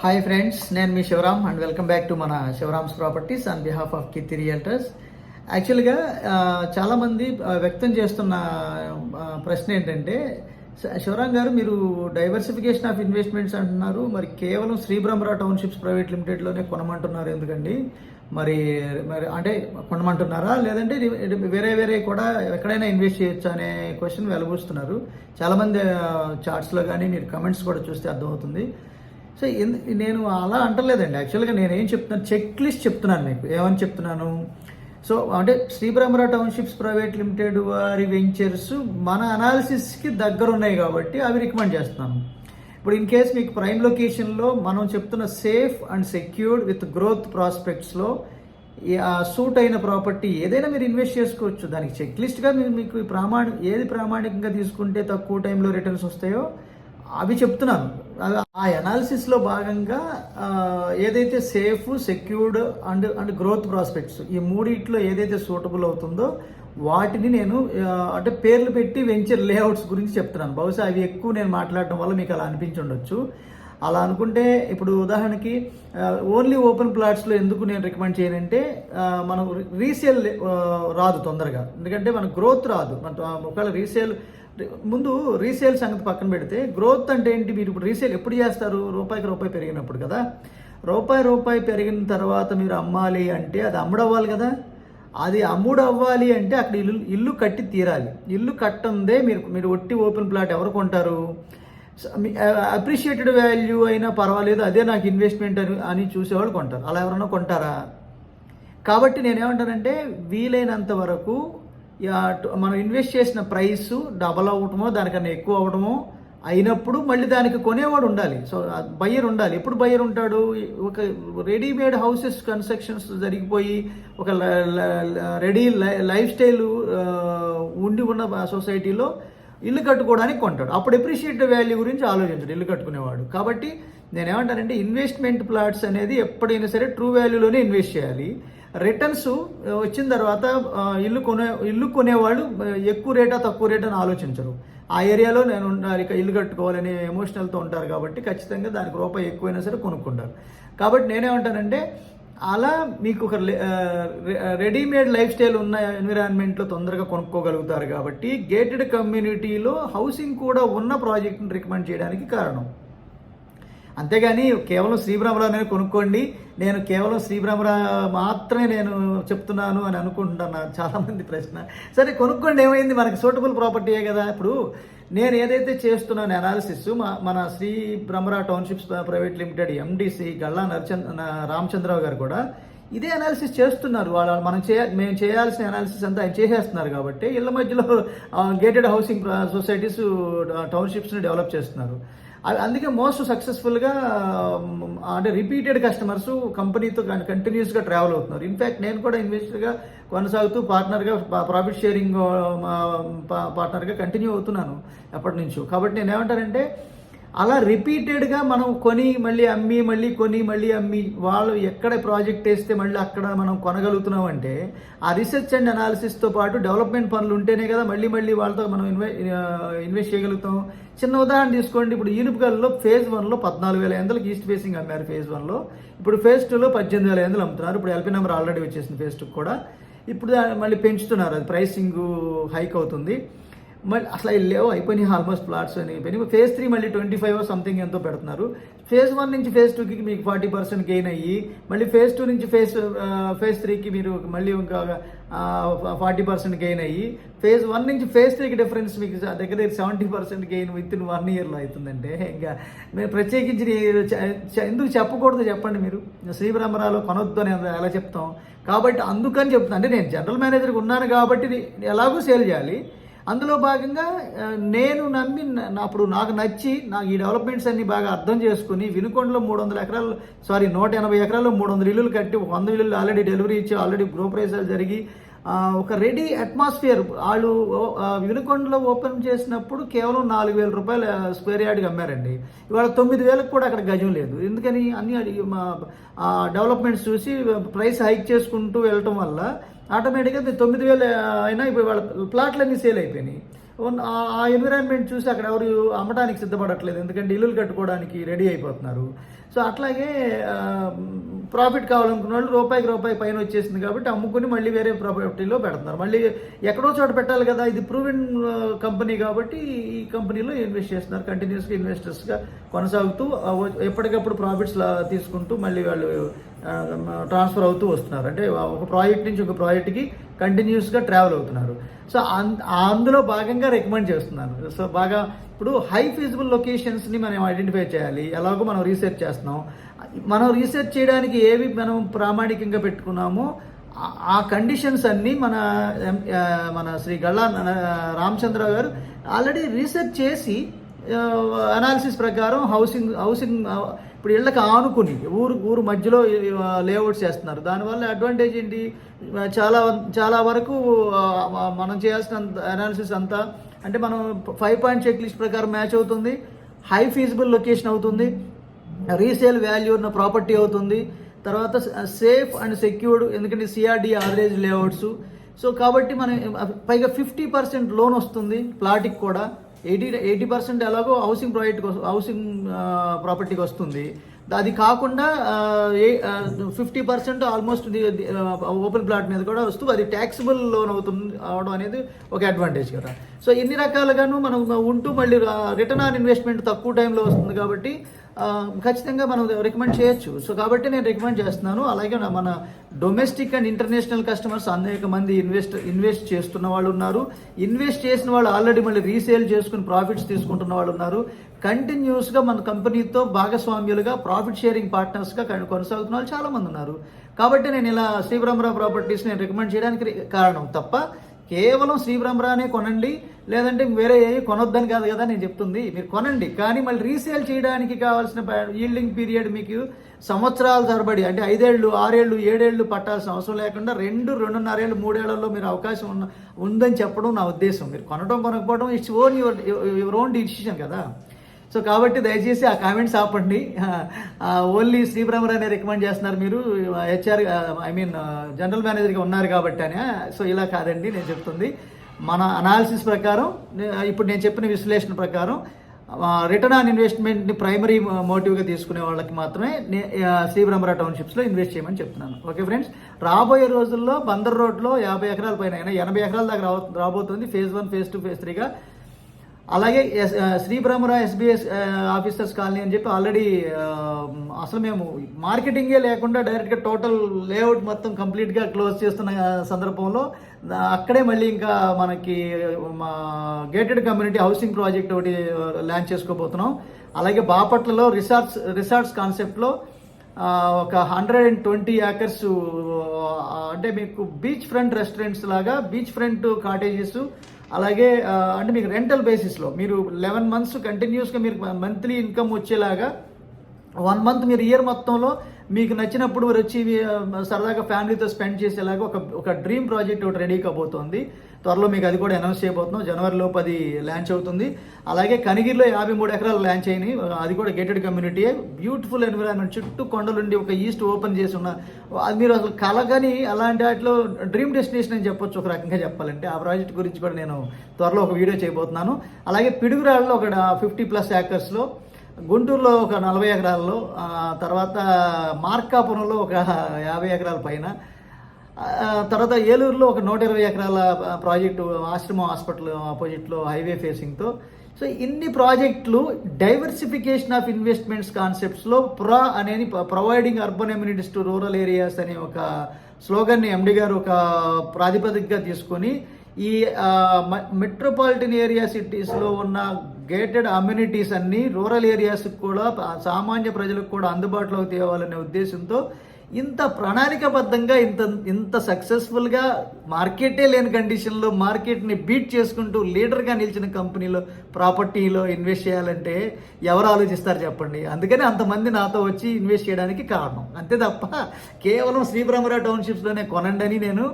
Hi friends, నేను మీ Sivaram and welcome back to మన Sivaram's properties on behalf of Keerthi realtors. యాక్చువల్గా చాలామంది వ్యక్తం చేస్తున్న ప్రశ్న ఏంటంటే, శివరామ్ గారు మీరు డైవర్సిఫికేషన్ ఆఫ్ ఇన్వెస్ట్మెంట్స్ అంటున్నారు, మరి కేవలం శ్రీబ్రహ్మరావు టౌన్షిప్స్ ప్రైవేట్ లిమిటెడ్లోనే కొనమంటున్నారు ఎందుకండి? మరి మరి అంటే కొనమంటున్నారా, లేదంటే వేరే వేరే కూడా ఎక్కడైనా ఇన్వెస్ట్ చేయొచ్చా అనే క్వశ్చన్ వెలబూస్తున్నారు చాలామంది. చార్ట్స్లో కానీ మీరు కమెంట్స్ కూడా చూస్తే అర్థమవుతుంది. సో నేను అలా అంటలేదండి. యాక్చువల్గా నేనేం చెప్తున్నాను, చెక్ లిస్ట్ చెప్తున్నాను మీకు. ఏమని చెప్తున్నాను? సో అంటే శ్రీబ్రహ్మరావు టౌన్షిప్స్ ప్రైవేట్ లిమిటెడ్ వారి వెంచర్స్ మన అనాలిసిస్కి దగ్గర ఉన్నాయి కాబట్టి అవి రికమెండ్ చేస్తున్నాను. ఇప్పుడు ఇన్ కేస్ మీకు ప్రైమ్ లొకేషన్లో మనం చెప్తున్న safe and secured with growth ప్రాస్పెక్ట్స్లో సూట్ అయిన ప్రాపర్టీ ఏదైనా మీరు ఇన్వెస్ట్ చేసుకోవచ్చు. దానికి చెక్ లిస్ట్గా మీకు ఏది ప్రామాణికంగా తీసుకుంటే తక్కువ టైంలో రిటర్న్స్ వస్తాయో అవి చెప్తున్నాను. ఆ అనాలిసిస్లో భాగంగా ఏదైతే safe, secured and growth prospects ఈ మూడిట్లో ఏదైతే సూటబుల్ అవుతుందో వాటిని నేను అంటే పేర్లు పెట్టి వెంచర్ లేఅవుట్స్ గురించి చెప్తున్నాను. బహుశా అవి ఎక్కువ నేను మాట్లాడటం వల్ల మీకు అలా అనిపించి ఉండొచ్చు. అలా అనుకుంటే ఇప్పుడు ఉదాహరణకి ఓన్లీ ఓపెన్ ప్లాట్స్లో ఎందుకు నేను రికమెండ్ చేయనంటే, మనం రీసేల్ రాదు తొందరగా, ఎందుకంటే మనకు గ్రోత్ రాదు. ఒకవేళ ముందు రీసేల్ సంగతి పక్కన పెడితే, గ్రోత్ అంటే ఏంటి? మీరు ఇప్పుడు రీసేల్ ఎప్పుడు చేస్తారు? రూపాయికి రూపాయి పెరిగినప్పుడు కదా. రూపాయి పెరిగిన తర్వాత మీరు అమ్మాలి అంటే అది అమ్ముడవ్వాలి కదా. అది అమ్ముడవ్వాలి అంటే అక్కడ ఇల్లు కట్టి తీరాలి. ఇల్లు కట్టందే మీరు ఒట్టి ఓపెన్ ప్లాట్ ఎవరు కొంటారు? అప్రిషియేటెడ్ వాల్యూ అయినా పర్వాలేదు, అదే నాకు ఇన్వెస్ట్మెంట్ అని చూసేవాళ్ళు కొంటారు. అలా ఎవరైనా కొంటారా? కాబట్టి నేనేమంటానంటే, వీలైనంత వరకు మనం ఇన్వెస్ట్ చేసిన ప్రైస్ డబల్ అవ్వటమో దానికన్నా ఎక్కువ అవ్వడమో అయినప్పుడు మళ్ళీ దానికి కొనేవాడు ఉండాలి. సో బయ్యర్ ఉండాలి. ఎప్పుడు బయ్యర్ ఉంటాడు? ఒక రెడీమేడ్ హౌసెస్ కన్స్ట్రక్షన్స్ జరిగిపోయి ఒక రెడీ లైఫ్ స్టైల్ ఉండి ఉన్న సొసైటీలో ఇల్లు కట్టుకోవడానికి కొంటాడు. అప్పుడు ఎప్రిషియేటెడ్ వాల్యూ గురించి ఆలోచించాడు ఇల్లు కట్టుకునేవాడు. కాబట్టి నేనేమంటానంటే, ఇన్వెస్ట్మెంట్ ప్లాట్స్ అనేది ఎప్పుడైనా సరే ట్రూ వాల్యూలోనే ఇన్వెస్ట్ చేయాలి. రిటర్న్స్ వచ్చిన తర్వాత ఇల్లు కొనేవాళ్ళు ఎక్కువ రేటా తక్కువ రేటా అని ఆలోచించరు. ఆ ఏరియాలో నేను ఉండాలి, ఇల్లు కట్టుకోవాలనే ఎమోషనల్తో ఉంటారు కాబట్టి ఖచ్చితంగా దానికి రూపాయి ఎక్కువైనా సరే కొనుక్కుంటారు. కాబట్టి నేనేమంటానంటే, అలా మీకు ఒక రెడీమేడ్ లైఫ్ స్టైల్ ఉన్న ఎన్విరాన్మెంట్లో తొందరగా కొనుక్కోగలుగుతారు కాబట్టి గేటెడ్ కమ్యూనిటీలో హౌసింగ్ కూడా ఉన్న ప్రాజెక్ట్ని రికమెండ్ చేయడానికి కారణం. అంతేగాని కేవలం శ్రీబ్రహ్మరావునే కొనుక్కోండి, నేను కేవలం శ్రీబ్రహ్మరావు మాత్రమే నేను చెప్తున్నాను అని అనుకుంటున్నాను చాలామంది ప్రశ్న. సరే కొనుక్కోండి, ఏమైంది? మనకి సూటబుల్ ప్రాపర్టీయే కదా. ఇప్పుడు నేను ఏదైతే చేస్తున్నాను అనాలిసిస్, మన Sri Brahmarao townships private limited MD Galla Ramachandrarao garu కూడా ఇదే అనాలిసిస్ చేస్తున్నారు. మేము చేయాల్సిన అనాలిసిస్ అంతా ఆయన చేసేస్తున్నారు కాబట్టి ఇళ్ళ మధ్యలో గేటెడ్ హౌసింగ్ సొసైటీస్ టౌన్షిప్స్ని డెవలప్ చేస్తున్నారు. అందుకే మోస్ట్ సక్సెస్ఫుల్గా అంటే రిపీటెడ్ కస్టమర్స్ కంపెనీతో కంటిన్యూస్గా ట్రావెల్ అవుతున్నారు. ఇన్ఫ్యాక్ట్ నేను కూడా ఇన్వెస్టర్గా కొనసాగుతూ పార్ట్నర్గా ప్రాఫిట్ షేరింగ్ పార్ట్నర్గా కంటిన్యూ అవుతున్నాను ఎప్పటి నుంచో. కాబట్టి నేను ఏమంటానంటే, అలా రిపీటెడ్గా మనం కొని మళ్ళీ అమ్మి మళ్ళీ కొని మళ్ళీ అమ్మి వాళ్ళు ఎక్కడ ప్రాజెక్ట్ వేస్తే మళ్ళీ అక్కడ మనం కొనగలుగుతున్నాం అంటే ఆ రీసెర్చ్ అండ్ అనాలిసిస్తో పాటు డెవలప్మెంట్ పనులు ఉంటేనే కదా మళ్ళీ వాళ్ళతో మనం ఇన్వెస్ట్ చేయగలుగుతాం. చిన్న ఉదాహరణ తీసుకోండి. ఇప్పుడు ఈనుపుగల్లో ఫేజ్ 1లో 14,500 ఈస్ట్ ఫేసింగ్ అమ్మారు ఫేజ్ 1లో. ఇప్పుడు ఫేజ్ 2లో 18,500 అమ్ముతున్నారు. ఇప్పుడు ఎల్పీ నెంబర్ ఆల్రెడీ వచ్చేసింది ఫేజ్ 2 కూడా. ఇప్పుడు మళ్ళీ పెంచుతున్నారు, అది ప్రైసింగ్ హైక్ అవుతుంది. మళ్ళీ అసలు లేవు, అయిపోయినాయి ఆల్మోస్ట్ ప్లాట్స్ అని అయిపోయినాయి. ఫేజ్ 3 మళ్ళీ 25 సంథింగ్ ఎంతో పెడుతున్నారు. ఫేజ్ 1 నుంచి ఫేజ్ 2కి మీకు 40% గెయిన్ అయ్యి, మళ్ళీ ఫేజ్ 2 నుంచి ఫేజ్ 3కి మీరు మళ్ళీ ఇంకా 40% గెయిన్ అయ్యి, ఫేజ్ 1 నుంచి ఫేజ్ 3కి డిఫరెన్స్ మీకు దగ్గర 70% గెయిన్ విత్ ఇన్ 1 ఇయర్లో అవుతుందంటే ఇంకా మేము ప్రత్యేకించి ఎందుకు చెప్పకూడదు చెప్పండి? మీరు శ్రీబ్రహ్మరావులో కొనొద్దు అని ఎలా చెప్తాం? కాబట్టి అందుకని చెప్తాను. అంటే నేను జనరల్ మేనేజర్గా ఉన్నాను కాబట్టి ఎలాగో సేల్ చేయాలి. అందులో భాగంగా నేను నమ్మి అప్పుడు నాకు నచ్చి నాకు ఈ డెవలప్మెంట్స్ అన్ని బాగా అర్థం చేసుకుని వినుకొండలో 180 ఎకరాల్లో 300 ఇల్లులు కట్టి 100 ఇల్లులు ఆల్రెడీ డెలివరీ ఇచ్చి ఆల్రెడీ గృహప్రవేశాలు జరిగి ఒక రెడీ అట్మాస్ఫియర్. వాళ్ళు వినుకొండలో ఓపెన్ చేసినప్పుడు కేవలం 4,000 రూపాయలు స్క్వేర్ యార్డ్కి అమ్మారండి. ఇవాళ 9,000కు కూడా అక్కడ గజం లేదు. ఎందుకని? అన్ని డెవలప్మెంట్స్ చూసి ప్రైస్ హైక్ చేసుకుంటూ వెళ్ళటం వల్ల ఆటోమేటిక్గా 9,000 అయినా ఇప్పుడు వాళ్ళ ప్లాట్లన్నీ సేల్ అయిపోయినాయి. ఆ ఎన్విరాన్మెంట్ చూసి అక్కడ ఎవరు అమ్మడానికి సిద్ధపడట్లేదు, ఎందుకంటే ఇల్లులు కట్టుకోవడానికి రెడీ అయిపోతున్నారు. సో అట్లాగే ప్రాఫిట్ కావాలనుకున్న వాళ్ళు రూపాయికి రూపాయి పైన వచ్చేసింది కాబట్టి అమ్ముకుని మళ్ళీ వేరే ప్రాపర్టీలో పెడుతున్నారు. మళ్ళీ ఎక్కడో చోట పెట్టాలి కదా, ఇది ప్రూవెన్ కంపెనీ కాబట్టి ఈ కంపెనీలో ఇన్వెస్ట్ చేస్తున్నారు. కంటిన్యూస్గా ఇన్వెస్టర్స్గా కొనసాగుతూ ఎప్పటికప్పుడు ప్రాఫిట్స్ తీసుకుంటూ మళ్ళీ వాళ్ళు ట్రాన్స్ఫర్ అవుతూ వస్తున్నారు. అంటే ఒక ప్రాజెక్ట్ నుంచి ఒక ప్రాజెక్ట్కి కంటిన్యూస్గా ట్రావెల్ అవుతున్నారు. సో అందులో భాగంగా రికమెండ్ చేస్తున్నాను. సో బాగా ఇప్పుడు హై ఫీజిబుల్ లొకేషన్స్ని మనం ఐడెంటిఫై చేయాలి. ఎలాగో మనం రీసెర్చ్ చేస్తున్నాం. మనం రీసెర్చ్ చేయడానికి ఏవి మనం ప్రామాణికంగా పెట్టుకున్నామో ఆ కండిషన్స్ అన్నీ మన శ్రీ గళ్ళా రామచంద్రరావు గారు ఆల్రెడీ రీసెర్చ్ చేసి అనాలిసిస్ ప్రకారం హౌసింగ్ ఇప్పుడు ఇళ్ళకి ఆనుకుని ఊరు మధ్యలో లేఅవుట్స్ చేస్తున్నారు. దానివల్ల అడ్వాంటేజ్ ఏంటి, చాలా వరకు మనం చేయాల్సిన అనాలిసిస్ అంతా అంటే మనం 5 పాయింట్ చెక్ లిస్ట్ ప్రకారం మ్యాచ్ అవుతుంది, హై ఫీజిబుల్ లొకేషన్ అవుతుంది, రీసేల్ వాల్యూ ఉన్న ప్రాపర్టీ అవుతుంది, తర్వాత సేఫ్ అండ్ సెక్యూర్డ్, ఎందుకంటే సిఆర్డి యావరేజ్ లేఅవుట్స్. సో కాబట్టి మనం పైగా 50% లోన్ వస్తుంది ప్లాట్కి కూడా, 80% ఎలాగో హౌసింగ్ ప్రాపర్టీకి వస్తుంది. అది కాకుండా 50% ఆల్మోస్ట్ ఓపెన్ ప్లాట్ మీద కూడా వస్తూ అది ట్యాక్సిబుల్ లోన్ అవడం అనేది ఒక అడ్వాంటేజ్ కదా. సో ఇన్ని రకాలుగాను మనం ఉంటూ మళ్ళీ రిటర్న్ ఆన్ ఇన్వెస్ట్మెంట్ తక్కువ టైంలో వస్తుంది కాబట్టి ఖచ్చితంగా మనం రికమెండ్ చేయొచ్చు. సో కాబట్టి నేను రికమెండ్ చేస్తున్నాను. అలాగే మన డొమెస్టిక్ అండ్ ఇంటర్నేషనల్ కస్టమర్స్ అనేక మంది ఇన్వెస్ట్ చేస్తున్న వాళ్ళు ఉన్నారు. ఇన్వెస్ట్ చేసిన వాళ్ళు ఆల్రెడీ మళ్ళీ రీసేల్ చేసుకుని ప్రాఫిట్స్ తీసుకుంటున్న వాళ్ళు ఉన్నారు. కంటిన్యూస్గా మన కంపెనీతో భాగస్వామ్యులుగా ప్రాఫిట్ షేరింగ్ పార్ట్నర్స్గా కొనసాగుతున్న వాళ్ళు చాలామంది ఉన్నారు. కాబట్టి నేను ఇలా శ్రీబ్రహ్మరావు ప్రాపర్టీస్ నేను రికమెండ్ చేయడానికి కారణం తప్ప కేవలం శ్రీబ్రహ్మరానే కొనండి లేదంటే వేరే ఏవి కొనొద్దని కాదు కదా నేను చెప్తుంది. మీరు కొనండి, కానీ మళ్ళీ రీసేల్ చేయడానికి కావాల్సిన ఈల్డింగ్ పీరియడ్ మీకు సంవత్సరాల తరబడి అంటే 5 ఏళ్ళు 6 ఏళ్ళు 7 ఏళ్ళు పట్టాల్సిన అవసరం లేకుండా 2.5 ఏళ్ళు 3 ఏళ్లలో మీరు అవకాశం ఉందని చెప్పడం నా ఉద్దేశం. మీరు కొనకపోవడం ఇట్స్ యువర్ ఓన్ డిసిషన్ కదా. సో కాబట్టి దయచేసి ఆ కామెంట్స్ ఆపండి. ఓన్లీ శ్రీబ్రహ్మరానే రికమెండ్ చేస్తున్నారు మీరు, హెచ్ఆర్ జనరల్ మేనేజర్గా ఉన్నారు కాబట్టి అని. సో ఇలా కాదండి నేను చెప్తుంది. మన అనాలిసిస్ ప్రకారం ఇప్పుడు నేను చెప్పిన విశ్లేషణ ప్రకారం రిటర్న్ ఆన్ ఇన్వెస్ట్మెంట్ని ప్రైమరీ మోటివ్గా తీసుకునే వాళ్ళకి మాత్రమే శ్రీబ్రహ్మరా టౌన్షిప్స్లో ఇన్వెస్ట్ చేయమని చెప్తున్నాను. ఓకే ఫ్రెండ్స్, రాబోయే రోజుల్లో బందర్ రోడ్లో 50 ఎకరాల పైన 80 ఎకరాల దాకా రాబోతుంది ఫేజ్ 1, ఫేజ్ 2, ఫేజ్ 3గా. అలాగే శ్రీబ్రహ్మరా ఎస్బీఎస్ ఆఫీసర్స్ కాలనీ అని చెప్పి ఆల్రెడీ అసలు మేము మార్కెటింగే లేకుండా డైరెక్ట్గా టోటల్ లేఅవుట్ మొత్తం కంప్లీట్గా క్లోజ్ చేస్తున్న సందర్భంలో అక్కడే మళ్ళీ ఇంకా మనకి గేటెడ్ కమ్యూనిటీ హౌసింగ్ ప్రాజెక్ట్ ఒకటి లాంచ్ చేసుకోబోతున్నాం. అలాగే బాపట్లలో రిసార్ట్స్ కాన్సెప్ట్లో ఒక 120 ఏకర్స్ అంటే మీకు బీచ్ ఫ్రంట్ రెస్టారెంట్స్ లాగా బీచ్ ఫ్రంట్ కాటేజెస్, అలాగే అంటే మీకు రెంటల్ బేసిస్లో మీరు 11 months కంటిన్యూస్గా మీరు మంత్లీ ఇన్కమ్ వచ్చేలాగా 1 month మీరు ఇయర్ మొత్తంలో మీకు నచ్చినప్పుడు మీరు వచ్చి సరదాగా ఫ్యామిలీతో స్పెండ్ చేసేలాగా ఒక డ్రీమ్ ప్రాజెక్ట్ ఒకటి రెడీ కాబోతోంది. త్వరలో మీకు అది కూడా అనౌన్స్ చేయబోతున్నాం. జనవరిలోపు అది లాంచ్ అవుతుంది. అలాగే కనిగిరిలో 53 ఎకరాలు లాంచ్ అయినాయి. అది కూడా గేటెడ్ కమ్యూనిటీయే, బ్యూటిఫుల్ ఎన్విరాన్మెంట్, చుట్టూ కొండలుండి ఒక ఈస్ట్ ఓపెన్ చేసి ఉన్న అది మీరు అసలు కలగని అలాంటి వాటిలో డ్రీమ్ డెస్టినేషన్ అని చెప్పొచ్చు ఒక రకంగా చెప్పాలంటే. ఆ ప్రాజెక్ట్ గురించి కూడా నేను త్వరలో ఒక వీడియో చేయబోతున్నాను. అలాగే పిడుగురాళ్ళలో ఒక 50+ ఏకర్స్లో, గుంటూరులో ఒక 40 ఎకరాల్లో, తర్వాత మార్కాపురంలో ఒక 50 ఎకరాల పైన, తర్వాత ఏలూరులో ఒక 120 ఎకరాల ప్రాజెక్టు ఆశ్రమం హాస్పిటల్ ఆపోజిట్లో హైవే ఫేసింగ్తో. సో ఇన్ని ప్రాజెక్టులు డైవర్సిఫికేషన్ ఆఫ్ ఇన్వెస్ట్మెంట్స్ కాన్సెప్ట్స్లో అనేది providing urban amenities to rural areas అనే ఒక స్లోగన్ని ఎండి గారు ఒక ప్రాతిపదికగా తీసుకొని ఈ మెట్రోపాలిటన్ ఏరియా సిటీస్లో ఉన్న గేటెడ్ అమ్యూనిటీస్ అన్నీ రూరల్ ఏరియాస్కి కూడా సామాన్య ప్రజలకు కూడా అందుబాటులోకి తేవాలనే ఉద్దేశంతో ఇంత ప్రణాళికాబద్ధంగా ఇంత సక్సెస్ఫుల్గా మార్కెటే లేని కండిషన్లో మార్కెట్ని బీట్ చేసుకుంటూ లీడర్గా నిలిచిన కంపెనీలో ప్రాపర్టీలో ఇన్వెస్ట్ చేయాలంటే ఎవరు ఆలోచిస్తారు చెప్పండి. అందుకని అంతమంది నాతో వచ్చి ఇన్వెస్ట్ చేయడానికి కారణం. అంతే తప్ప కేవలం శ్రీబ్రహ్మరా టౌన్షిప్స్లోనే కొనండి అని నేను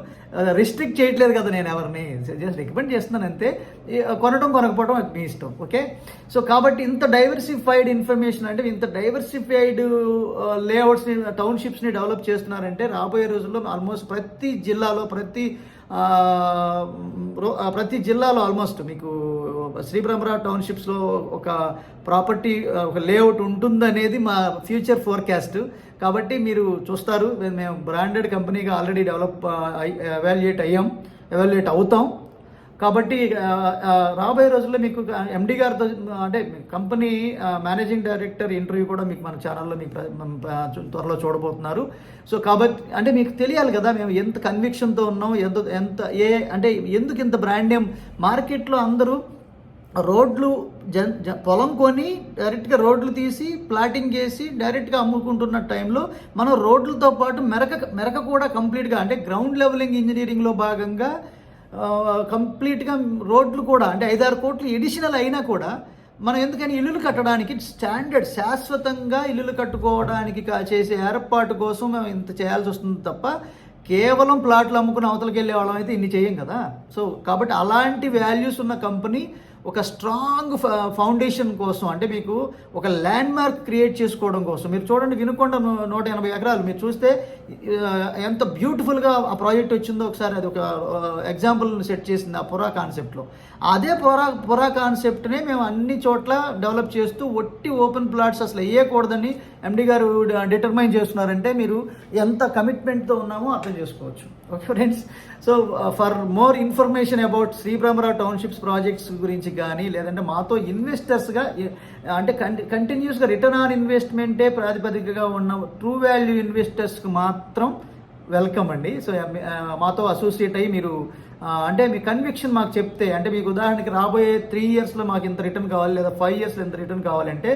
రిస్ట్రిక్ట్ చేయట్లేదు కదా. నేను ఎవరిని జస్ట్ రికమెండ్ చేస్తున్నాను అంతే. కొనకపోవడం మీ ఇష్టం. ఓకే, సో కాబట్టి ఇంత డైవర్సిఫైడ్ ఇన్ఫర్మేషన్ అంటే ఇంత డైవర్సిఫైడ్ లేఅవుట్స్ని టౌన్షిప్స్ని డెవలప్ చేస్తున్నారంటే రాబోయే రోజుల్లో ఆల్మోస్ట్ ప్రతి జిల్లాలో ప్రతి ప్రతి జిల్లాలో ఆల్మోస్ట్ మీకు శ్రీబ్రహ్మరావు టౌన్షిప్స్లో ఒక ప్రాపర్టీ ఒక లేఅవుట్ ఉంటుందనేది మా ఫ్యూచర్ ఫోర్కాస్ట్. కాబట్టి మీరు చూస్తారు, మేము బ్రాండెడ్ కంపెనీగా ఆల్రెడీ ఎవాల్యుయేట్ అవుతాం. కాబట్టి రాబోయే రోజుల్లో మీకు ఎండి గారితో అంటే కంపెనీ మేనేజింగ్ డైరెక్టర్ ఇంటర్వ్యూ కూడా మీకు మన ఛానల్లో మీకు త్వరలో చూడబోతున్నారు. సో కాబట్టి అంటే మీకు తెలియాలి కదా మేము ఎంత కన్విక్షన్తో ఉన్నాం, ఎంత అంటే ఎందుకు ఇంత బ్రాండ్ నేమ్. మార్కెట్లో అందరూ రోడ్లు పొలం కొని డైరెక్ట్గా రోడ్లు తీసి ప్లాటింగ్ చేసి డైరెక్ట్గా అమ్ముకుంటున్న టైంలో మనం రోడ్లతో పాటు మెరక కూడా కంప్లీట్గా అంటే గ్రౌండ్ లెవెలింగ్ ఇంజనీరింగ్లో భాగంగా కంప్లీట్గా రోడ్లు కూడా అంటే 5-6 కోట్లు ఎడిషనల్ అయినా కూడా మనం ఎందుకని ఇల్లులు కట్టడానికి స్టాండర్డ్ శాశ్వతంగా ఇల్లులు కట్టుకోవడానికి చేసే ఏర్పాటు కోసం మేము ఇంత చేయాల్సి వస్తుంది తప్ప కేవలం ప్లాట్లు అమ్ముకుని అవతలకి వెళ్ళే వాళ్ళం అయితే ఇన్ని చేయం కదా. సో కాబట్టి అలాంటి వాల్యూస్ ఉన్న కంపెనీ ఒక స్ట్రాంగ్ ఫౌండేషన్ కోసం అంటే మీకు ఒక ల్యాండ్ మార్క్ క్రియేట్ చేసుకోవడం కోసం మీరు చూడండి, వినుకొండ 180 ఎకరాలు మీరు చూస్తే ఎంత బ్యూటిఫుల్గా ఆ ప్రాజెక్ట్ వచ్చిందో ఒకసారి అది ఒక ఎగ్జాంపుల్ని సెట్ చేసింది ఆ పురా కాన్సెప్ట్లో. అదే పురా కాన్సెప్ట్నే మేము అన్ని చోట్ల డెవలప్ చేస్తూ ఒట్టి ఓపెన్ ప్లాట్స్ అసలు వేయకూడదని ఎండి గారు డిటర్మైన్ చేస్తున్నారంటే మీరు ఎంత కమిట్మెంట్తో ఉన్నామో అర్థం చేసుకోవచ్చు. Okay friends, so for more information about Sri Brahmarao townships projects గురించి కానీ లేదంటే మాతో ఇన్వెస్టర్స్గా అంటే కంటిన్యూస్గా రిటర్న్ ఆన్ ఇన్వెస్ట్మెంటే ప్రాతిపదికగా ఉన్న ట్రూ వాల్యూ ఇన్వెస్టర్స్కి మాత్రం వెల్కమ్ అండి. సో మాతో అసోసియేట్ అయ్యి మీరు అంటే మీ కన్విక్షన్ మాకు చెప్తే అంటే మీకు ఉదాహరణకి రాబోయే 3 ఇయర్స్లో మాకు ఇంత రిటర్న్ కావాలి లేదా 5 ఇయర్స్లో ఇంత రిటర్న్ కావాలంటే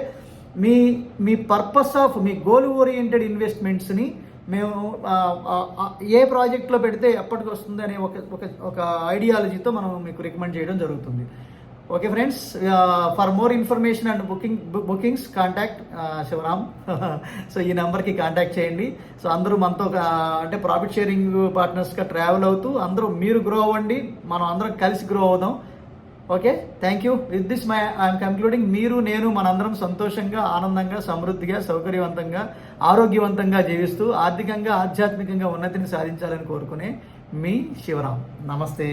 మీ పర్పస్ ఆఫ్ మీ గోల్ ఓరియంటెడ్ ఇన్వెస్ట్మెంట్స్ని మేము ఏ ప్రాజెక్ట్లో పెడితే ఎప్పటికి వస్తుంది అనే ఒక ఐడియాలజీతో మనం మీకు రికమెండ్ చేయడం జరుగుతుంది. Okay friends, for more information and bookings contact Shivaram. So ఈ నెంబర్కి కాంటాక్ట్ చేయండి. సో అందరూ మనతో అంటే ప్రాఫిట్ షేరింగ్ పార్ట్నర్స్గా ట్రావెల్ అవుతూ అందరూ మీరు గ్రో అవ్వండి, మనం అందరం కలిసి గ్రో అవుదాం. Okay, thank you. With this I'm concluding. మీరు నేను మనందరం సంతోషంగా ఆనందంగా సమృద్ధిగా సౌకర్యవంతంగా ఆరోగ్యవంతంగా జీవిస్తూ ఆర్థికంగా ఆధ్యాత్మికంగా ఉన్నతిని సాధించాలని కోరుకునే మీ శివరామ్. నమస్తే.